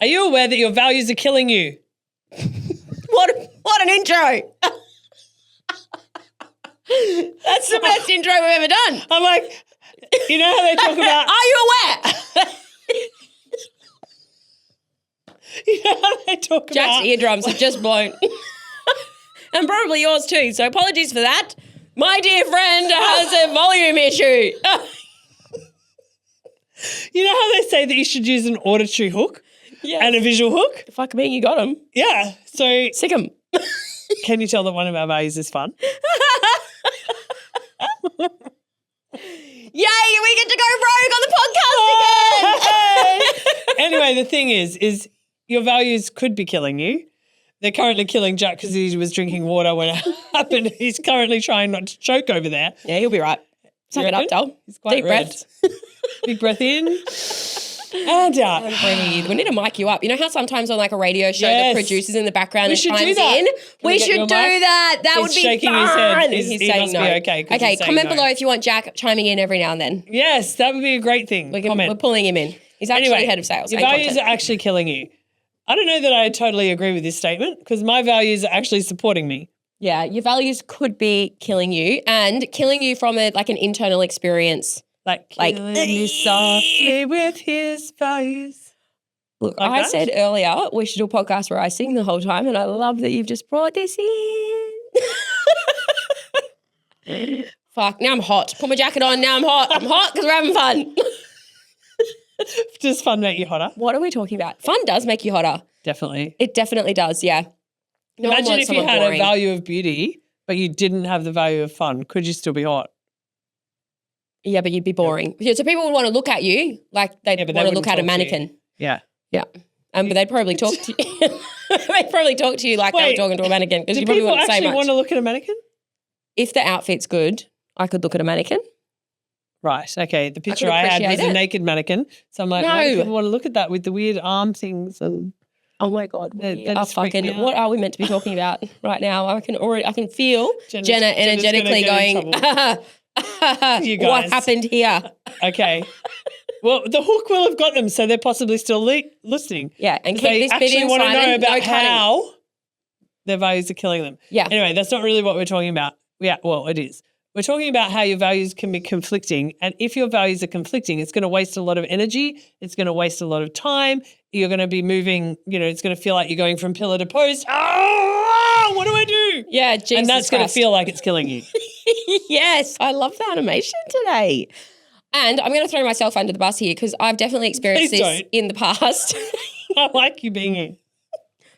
Are you aware that your values are killing you? What an intro. That's the best intro we've ever done. I'm like, you know how they talk about. Are you aware? You know how they talk Jack's about. eardrums have just blown. And probably yours too. So apologies for that. My dear friend has a volume issue. You know how they say that you should use an auditory hook and a visual hook? Fuck me, you got him. Yeah. So Sick him. can you tell that one of our values is fun? Yay, we get to go rogue on the podcast again. Anyway, the thing is your values could be killing you. They're currently killing Jack because he was drinking water when it happened. He's currently trying not to choke over there. Yeah, he'll be right. Suck it up, doll. He's quite Deep red. breaths. Big breath in and out. Breathe. We need to mic you up. You know how sometimes on like a radio show Yes. the producer's in the background We and should do chimes that. in? Can we We get should your do mic? that. That He's would be shaking fun. his head. He's He saying must be no. okay 'cause Okay, he's saying comment no. below if you want Jack chiming in every now and then. Yes, that would be a great thing. We're pulling him in. He's actually Anyway, head of sales. your and values content. are actually killing you. I don't know that I totally agree with this statement because my values are actually supporting me. Yeah, your values could be killing you and killing you from an internal experience. Like killing Like, me softly with his values. Look, Like I that? said earlier we should do a podcast where I sing the whole time, and I love that you've just brought this in. Fuck, now I'm hot. Put my jacket on, now I'm hot. I'm hot because we're having fun. Does fun make you hotter? What are we talking about? Fun does make you hotter. Definitely. It definitely does, yeah. No one Imagine wants if you someone had boring. a value of beauty, but you didn't have the value of fun. Could you still be hot? Yeah, but you'd be boring. Yeah, so people would want to look at you like they'd Yeah, but want they to look wouldn't at a talk to you. mannequin. Yeah. Yeah. But they'd probably talk to you. They'd probably talk to you like they Wait, were talking to a mannequin because Do you probably people wouldn't say actually much. want to look at a mannequin? If the outfit's good, I could look at a mannequin. Right. Okay. The picture could I had was appreciate a it. naked mannequin. So I'm like, why do No. people want to look at that with the weird arm things? And Oh my God, That- we that are just freaked me fucking. out. What are we meant to be talking about right now? I can feel Jenna's Jenna gonna energetically get in going. You What guys. happened here? okay. Well, the hook will have got them, so they're possibly still listening. Yeah, and keep They this bit actually want to inside know and no about cutting. how their values are killing them. Yeah. Anyway, that's not really what we're talking about. Yeah, well, it is. We're talking about how your values can be conflicting. And if your values are conflicting, it's going to waste a lot of energy. It's going to waste a lot of time. You're going to be moving, it's going to feel like you're going from pillar to post. Oh, what do I do? Yeah, Jesus and that's going to Christ. feel like it's killing you. Yes, I love the animation today. And I'm going to throw myself under the bus here because I've definitely experienced Please this don't. in the past. I like you being in.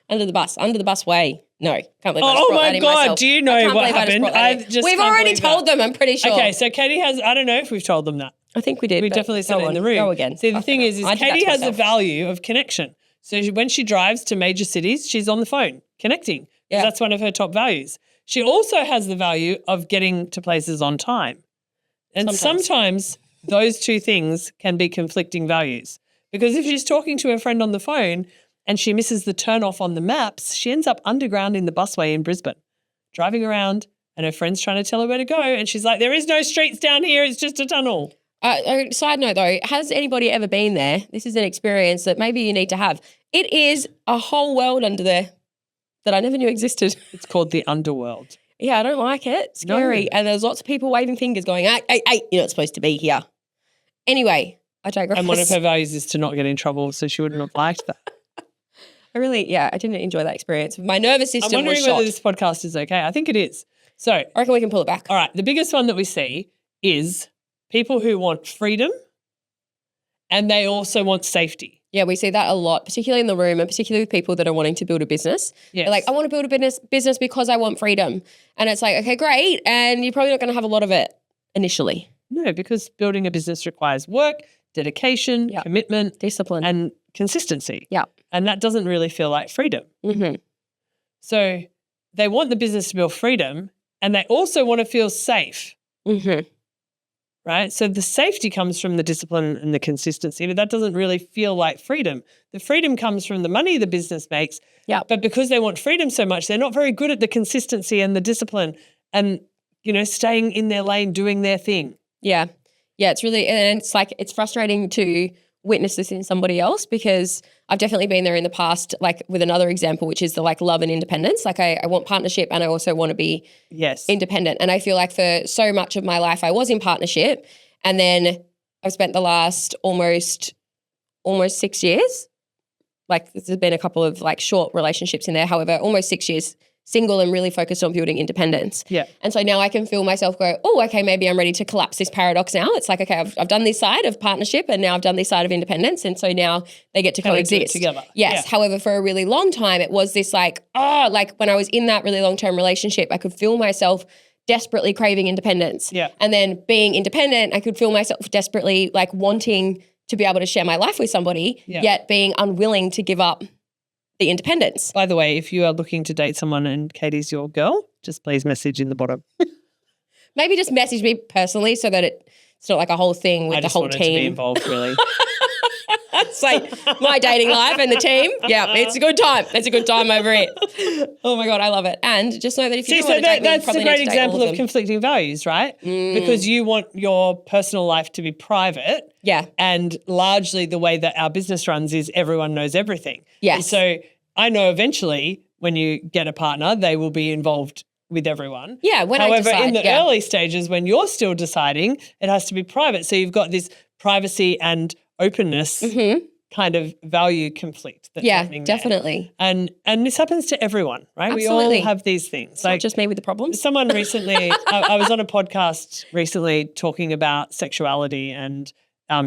Under the bus way. No, can't believe I just Oh brought that my in God, myself. do you know I can't what believe I just happened? brought that I in. just We've can't already believe told them, I'm pretty sure. Okay, so Katie has, I don't know if we've told them that. I think we did. We but definitely said go it in on, the room. Go again. See, the Fuck thing it is up. I did that Katie to has a myself. value of connection. So when she drives to major cities, she's on the phone connecting. 'Cause Yeah. That's one of her top values. She also has the value of getting to places on time. And sometimes those two things can be conflicting values. Because if she's talking to her friend on the phone and she misses the turnoff on the maps, she ends up underground in the busway in Brisbane, driving around and her friend's trying to tell her where to go. And she's like, there is no streets down here. It's just a tunnel. Side note though, has anybody ever been there? This is an experience that maybe you need to have. It is a whole world under there that I never knew existed. It's called the underworld. Yeah, I don't like it. It's scary. No. And there's lots of people waving fingers going, hey, you're not supposed to be here. Anyway, I digress. And one of her values is to not get in trouble, so she wouldn't have liked that. I didn't enjoy that experience. My nervous I'm system wondering was shot. whether this podcast is okay. I think it is. So, I reckon we can pull it back. all right, the biggest one that we see is people who want freedom and they also want safety. Yeah, we see that a lot, particularly in the room and particularly with people that are wanting to build a business. Yes. They're like, I want to build a business because I want freedom. And it's like, okay, great. And you're probably not going to have a lot of it initially. No, because building a business requires work, dedication, Yep. commitment, Discipline. and consistency. Yeah. And that doesn't really feel like freedom. Mm-hmm. So they want the business to build freedom and they also want to feel safe. Mm-hmm. Right? So the safety comes from the discipline and the consistency, but that doesn't really feel like freedom. The freedom comes from the money the business makes. Yeah. But because they want freedom so much, they're not very good at the consistency and the discipline and, staying in their lane, doing their thing. Yeah. Yeah, it's really, and it's like, it's frustrating to witnessed this in somebody else, because I've definitely been there in the past, like with another example, which is the like love and independence. Like I want partnership and I also want to be independent. And I feel like for so much of my life I was in partnership, and then I've spent the last almost 6 years, like there's been a couple of like short relationships in there, however, almost 6 years single and really focused on building independence. Yeah. And so now I can feel myself go, oh, okay, maybe I'm ready to collapse this paradox now. It's like, okay, I've done this side of partnership and now I've done this side of independence. And so now they get to coexist together. Yes. Yeah. However, for a really long time, it was this like, like when I was in that really long-term relationship, I could feel myself desperately craving independence. Yeah. And then being independent, I could feel myself desperately like wanting to be able to share my life with somebody, yet being unwilling to give up the independence. By the way, if you are looking to date someone and Katie's your girl, just please message in the bottom. Maybe just message me personally so that it's not like a whole thing with the whole team. I just wanted to be involved, really. It's like my dating life and the team. Yeah, it's a good time. It's a good time over here. Oh my God, I love it. And just know that if you do want to date me, that's a great example of conflicting values, right? Because you want your personal life to be private. Yeah. And largely the way that our business runs is everyone knows everything. Yes. So I know eventually when you get a partner, they will be involved with everyone. Yeah, However, in the early stages when you're still deciding, it has to be private. So you've got this privacy and openness kind of value conflict that's happening there. Definitely. And this happens to everyone, right? Absolutely. We all have these things. It's not just me with the problems. Someone recently, I was on a podcast recently talking about sexuality and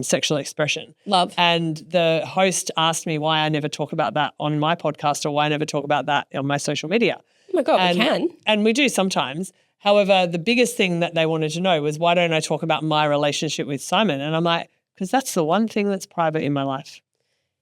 sexual expression. Love. And the host asked me why I never talk about that on my podcast or why I never talk about that on my social media. Oh my God, we can. And we do sometimes. However, the biggest thing that they wanted to know was why don't I talk about my relationship with Simon? And I'm like, because that's the one thing that's private in my life.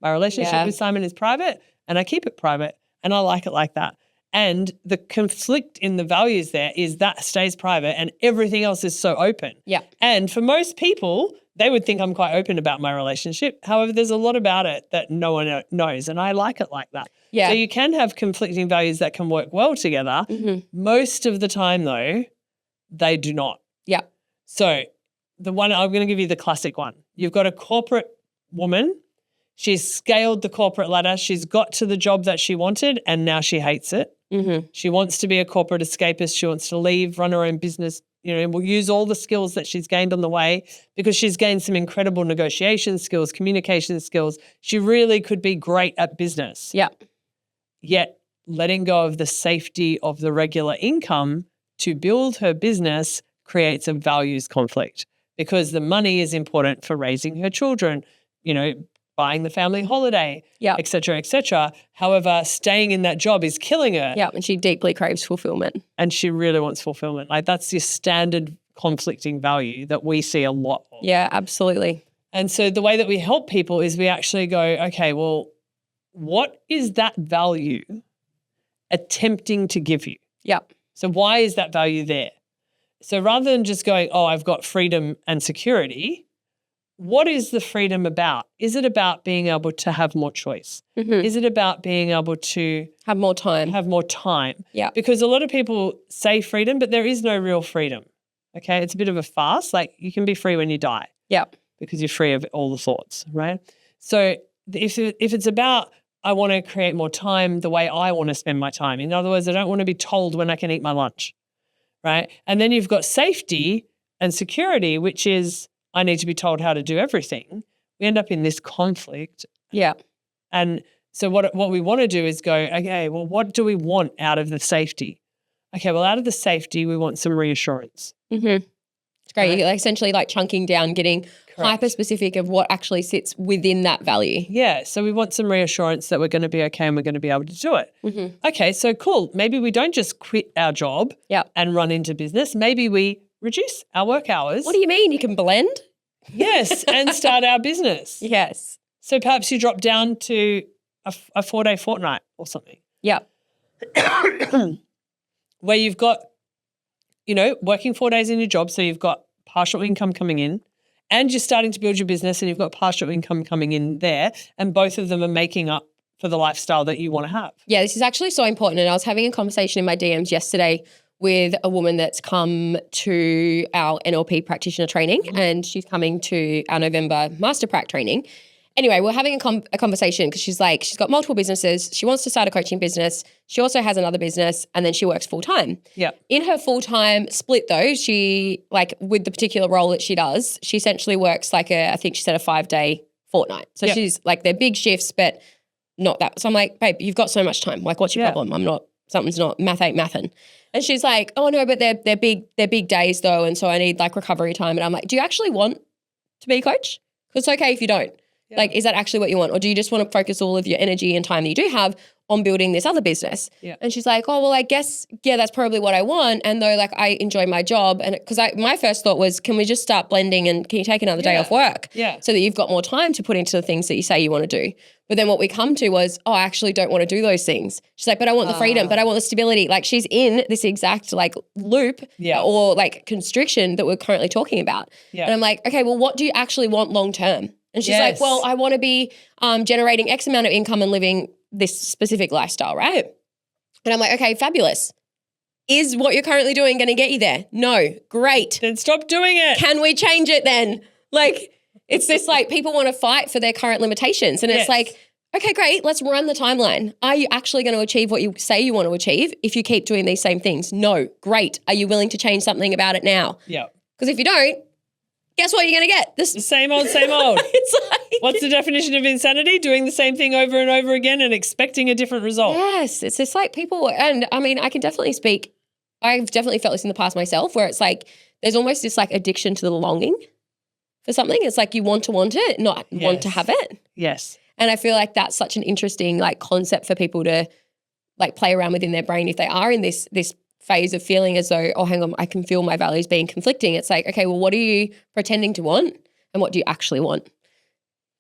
My relationship with Simon is private and I keep it private and I like it like that. And the conflict in the values there is that stays private and everything else is so open. Yeah. And for most people, they would think I'm quite open about my relationship. However, there's a lot about it that no one knows and I like it like that. Yeah. So you can have conflicting values that can work well together. Most of the time though, they do not. Yeah. So the one, I'm going to give you the classic one. You've got a corporate woman. She's scaled the corporate ladder. She's got to the job that she wanted and now she hates it. She wants to be a corporate escapist. She wants to leave, run her own business, and will use all the skills that she's gained on the way because she's gained some incredible negotiation skills, communication skills. She really could be great at business. Yeah. Yet letting go of the safety of the regular income to build her business creates a values conflict because the money is important for raising her children, buying the family holiday, et cetera, et cetera. However, staying in that job is killing her. Yeah, and she deeply craves fulfillment. And she really wants fulfillment. Like that's your standard conflicting value that we see a lot of. Yeah, absolutely. And so the way that we help people is we actually go, okay, well, what is that value attempting to give you? Yeah. So why is that value there? So rather than just going, oh, I've got freedom and security, what is the freedom about? Is it about being able to have more choice? Is it about being able to have more time? Yeah. Because a lot of people say freedom, but there is no real freedom. Okay. It's a bit of a farce. Like you can be free when you die. Yeah. Because you're free of all the thoughts, right? So if it's about I want to create more time the way I want to spend my time. In other words, I don't want to be told when I can eat my lunch, right? And then you've got safety and security, which is I need to be told how to do everything. We end up in this conflict. Yeah. And so what we want to do is go, okay, well, what do we want out of the safety? Okay, well, out of the safety, we want some reassurance. It's great. Right? You're essentially like chunking down, getting hyper-specific of what actually sits within that value. Yeah, so we want some reassurance that we're going to be okay and we're going to be able to do it. Okay, so cool. Maybe we don't just quit our job and run into business. Maybe we reduce our work hours. What do you mean? You can blend? Yes, and start our business. Yes. So perhaps you drop down to a 4-day fortnight or something. Yeah. Where you've got, working 4 days in your job, so you've got partial income coming in and you're starting to build your business and you've got partial income coming in there and both of them are making up for the lifestyle that you want to have. Yeah, this is actually so important. And I was having a conversation in my DMs yesterday with a woman that's come to our NLP practitioner training and she's coming to our November Master Prac training. anyway, we're having a conversation because she's like, she's got multiple businesses. She wants to start a coaching business. She also has another business and then she works full time. Yeah. In her full time split though, she like with the particular role that she does, she essentially works like I think she said a 5-day fortnight. So she's like, they're big shifts, but not that. So I'm like, babe, you've got so much time. Like, what's your problem? Something's not, math ain't mathin'. And she's like, oh no, but they're big days though. And so I need like recovery time. And I'm like, do you actually want to be a coach? Because it's okay if you don't. Yeah. Like, is that actually what you want? Or do you just want to focus all of your energy and time that you do have on building this other business? Yeah. And she's like, oh, well, I guess, yeah, that's probably what I want. And though, like, I enjoy my job. And because my first thought was, can we just start blending and can you take another day off work? Yeah. So that you've got more time to put into the things that you say you want to do. But then what we come to was, oh, I actually don't want to do those things. She's like, but I want the freedom, but I want the stability. Like, she's in this exact like loop or like constriction that we're currently talking about. Yeah. And I'm like, okay, well, what do you actually want long term? And she's like, well, I want to be generating X amount of income and living this specific lifestyle, right? And I'm like, okay, fabulous. Is what you're currently doing going to get you there? No. Great. Then stop doing it. Can we change it then? Like, it's this like people want to fight for their current limitations. And it's like, okay, great. Let's run the timeline. Are you actually going to achieve what you say you want to achieve if you keep doing these same things? No. Great. Are you willing to change something about it now? Yeah. Because if you don't, guess what you're going to get? The same old, same old. It's like, what's the definition of insanity? Doing the same thing over and over again and expecting a different result. Yes. It's just like people, and I mean, I can definitely speak. I've definitely felt this in the past myself where it's like there's almost this like addiction to the longing for something. It's like you want it, not want to have it. Yes. And I feel like that's such an interesting like concept for people to like play around with in their brain if they are in this phase of feeling as though, oh, hang on, I can feel my values being conflicting. It's like, okay, well, what are you pretending to want and what do you actually want?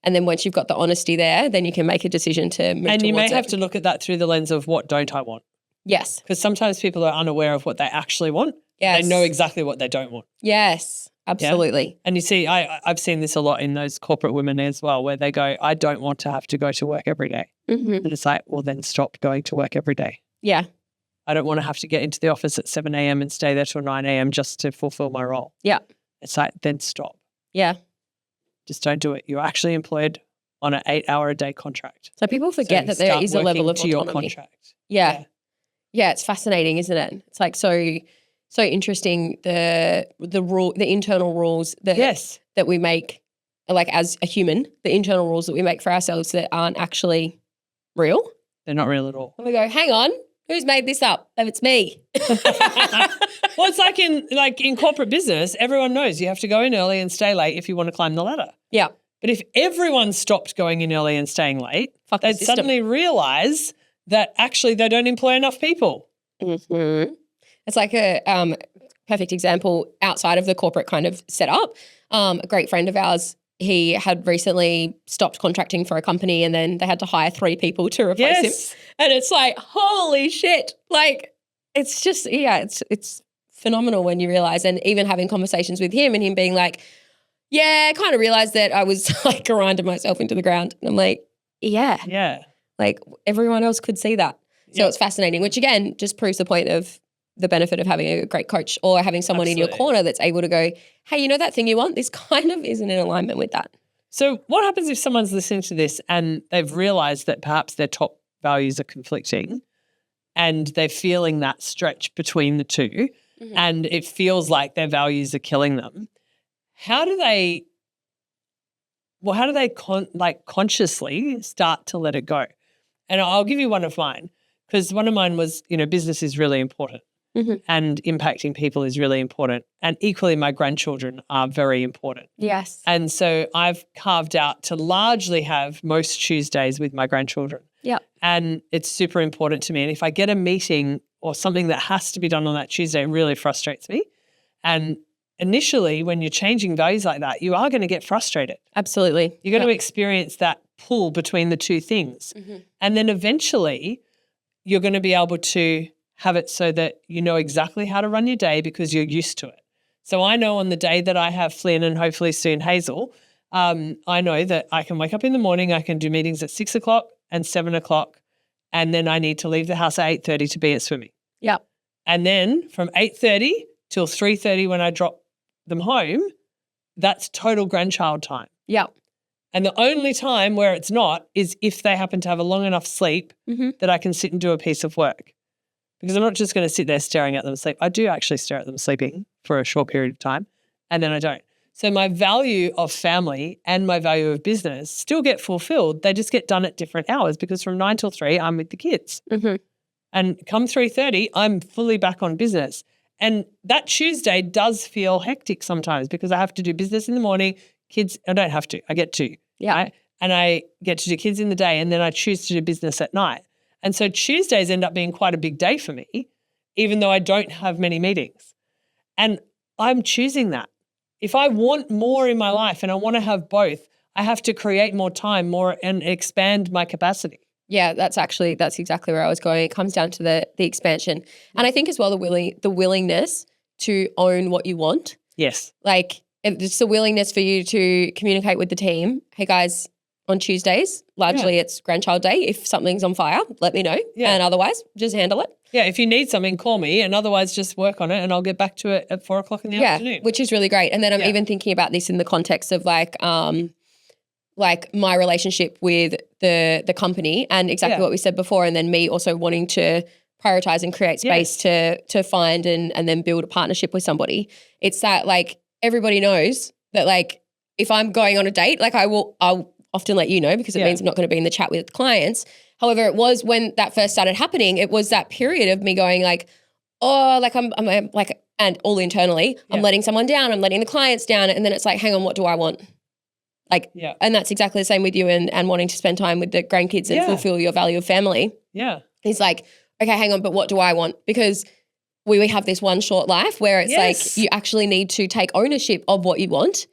And then once you've got the honesty there, then you can make a decision to move towards it. And you may have to look at that through the lens of what don't I want? Yes. Because sometimes people are unaware of what they actually want. Yes. They know exactly what they don't want. Yes, absolutely. Yeah? And you see, I've seen this a lot in those corporate women as well where they go, I don't want to have to go to work every day. Mm-hmm. And it's like, well, then stop going to work every day. Yeah. I don't want to have to get into the office at 7 a.m. and stay there till 9 a.m. just to fulfill my role. Yeah. It's like, then stop. Yeah. Just don't do it. You're actually employed on an 8-hour-a-day contract. So people forget that there is a level of autonomy. Your contract. Yeah. Yeah, it's fascinating, isn't it? It's like so interesting the internal rules that we make, like as a human, the internal rules that we make for ourselves that aren't actually real. They're not real at all. And we go, hang on, who's made this up? Oh, it's me. Well, it's like in corporate business, everyone knows you have to go in early and stay late if you want to climb the ladder. Yeah. But if everyone stopped going in early and staying late, they'd suddenly realise that actually they don't employ enough people. Mm-hmm. It's like a perfect example outside of the corporate kind of setup. A great friend of ours, he had recently stopped contracting for a company and then they had to hire 3 people to replace him. And it's like, holy shit. Like, it's just, it's phenomenal when you realise, and even having conversations with him and him being like, yeah, I kind of realised that I was like grinding myself into the ground. And I'm like, yeah. Like everyone else could see that. So it's fascinating, which again, just proves the point of the benefit of having a great coach or having someone in your corner that's able to go, hey, you know that thing you want? This kind of isn't in alignment with that. So what happens if someone's listening to this and they've realised that perhaps their top values are conflicting and they're feeling that stretch between the two and it feels like their values are killing them? How do they consciously start to let it go? And I'll give you one of mine, because one of mine was, business is really important and impacting people is really important. And equally, my grandchildren are very important. Yes. And so I've carved out to largely have most Tuesdays with my grandchildren. Yeah. And it's super important to me. And if I get a meeting or something that has to be done on that Tuesday, it really frustrates me. And initially, when you're changing values like that, you are going to get frustrated. Absolutely. You're going to experience that pull between the two things. And then eventually you're going to be able to have it so that you know exactly how to run your day because you're used to it. So I know on the day that I have Flynn and hopefully soon Hazel, I know that I can wake up in the morning, I can do meetings at 6 o'clock and 7 o'clock, and then I need to leave the house at 8:30 to be at swimming. Yeah. And then from 8:30 till 3:30 when I drop them home, that's total grandchild time. Yeah. And the only time where it's not is if they happen to have a long enough sleep that I can sit and do a piece of work. Because I'm not just going to sit there staring at them sleep. I do actually stare at them sleeping for a short period of time, and then I don't. So my value of family and my value of business still get fulfilled. They just get done at different hours because from 9 till 3, I'm with the kids. And come 3:30, I'm fully back on business. And that Tuesday does feel hectic sometimes because I have to do business in the morning. Kids, I don't have to. I get to. Yeah. Right? And I get to do kids in the day, and then I choose to do business at night. And so Tuesdays end up being quite a big day for me, even though I don't have many meetings. And I'm choosing that. If I want more in my life and I want to have both, I have to create more time, more, and expand my capacity. Yeah, that's exactly where I was going. It comes down to the expansion. And I think as well the willingness to own what you want. Yes. Like it's the willingness for you to communicate with the team. Hey guys, on Tuesdays, largely it's grandchild day. If something's on fire, let me know. Yeah. And otherwise, just handle it. Yeah, if you need something, call me, and otherwise just work on it and I'll get back to it at 4 o'clock in the afternoon. Which is really great. And then I'm even thinking about this in the context of like my relationship with the company and exactly what we said before, and then me also wanting to prioritize and create space to find and then build a partnership with somebody. It's that like everybody knows that like if I'm going on a date, like I'll often let you know because it means I'm not going to be in the chat with clients. However, it was when that first started happening, it was that period of me going like, oh, like I'm like, and all internally, I'm letting someone down, I'm letting the clients down. And then it's like, hang on, what do I want? Like, and that's exactly the same with you and wanting to spend time with the grandkids and fulfill your value of family. Yeah. It's like, okay, hang on, but what do I want? Because we have this one short life where it's like you actually need to take ownership of what you want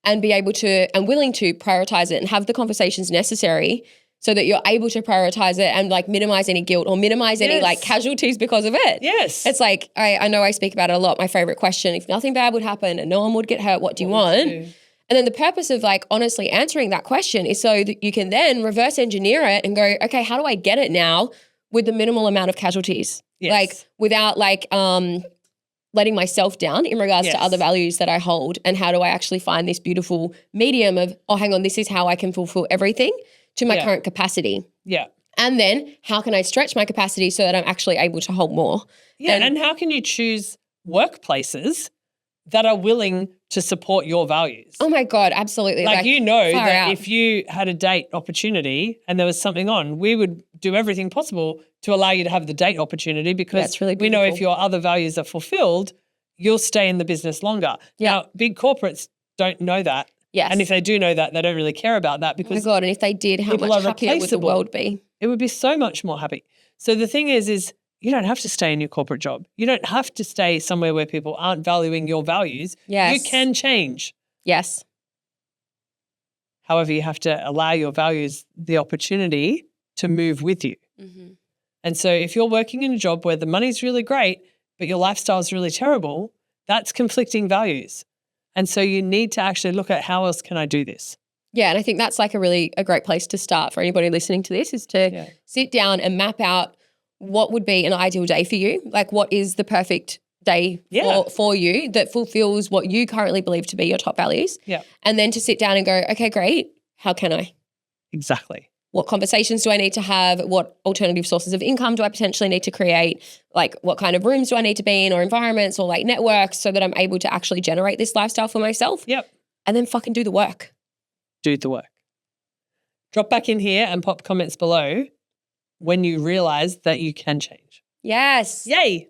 and be able to and willing to prioritize it and have the conversations necessary so that you're able to prioritize it and like minimize any guilt or minimize any like casualties because of it. Yes. It's like, I know I speak about it a lot. My favorite question, if nothing bad would happen and no one would get hurt, what do you want? And then the purpose of like honestly answering that question is so that you can then reverse engineer it and go, okay, how do I get it now with the minimal amount of casualties? Yes. Like without like letting myself down in regards to other values that I hold, and how do I actually find this beautiful medium of, oh, hang on, this is how I can fulfill everything to my current capacity. Yeah. And then how can I stretch my capacity so that I'm actually able to hold more? Yeah, and how can you choose workplaces that are willing to support your values? Oh my God, absolutely. Like you know that if you had a date opportunity and there was something on, we would do everything possible to allow you to have the date opportunity because really we know if your other values are fulfilled, you'll stay in the business longer. Yeah. Now, big corporates don't know that. Yes. And if they do know that, they don't really care about that because oh my God, and if they did, how much happier would the world be? It would be so much more happy. So the thing is you don't have to stay in your corporate job. You don't have to stay somewhere where people aren't valuing your values. Yes. You can change. Yes. However, you have to allow your values the opportunity to move with you. Mm-hmm. And so if you're working in a job where the money's really great, but your lifestyle is really terrible, that's conflicting values. And so you need to actually look at how else can I do this? Yeah, and I think that's like a great place to start for anybody listening to this is to sit down and map out what would be an ideal day for you. Like what is the perfect day for you that fulfills what you currently believe to be your top values. Yeah. And then to sit down and go, okay, great. How can I? Exactly. What conversations do I need to have? What alternative sources of income do I potentially need to create? Like what kind of rooms do I need to be in or environments or like networks so that I'm able to actually generate this lifestyle for myself? Yep. And then fucking do the work. Do the work. Drop back in here and pop comments below when you realize that you can change. Yes. Yay.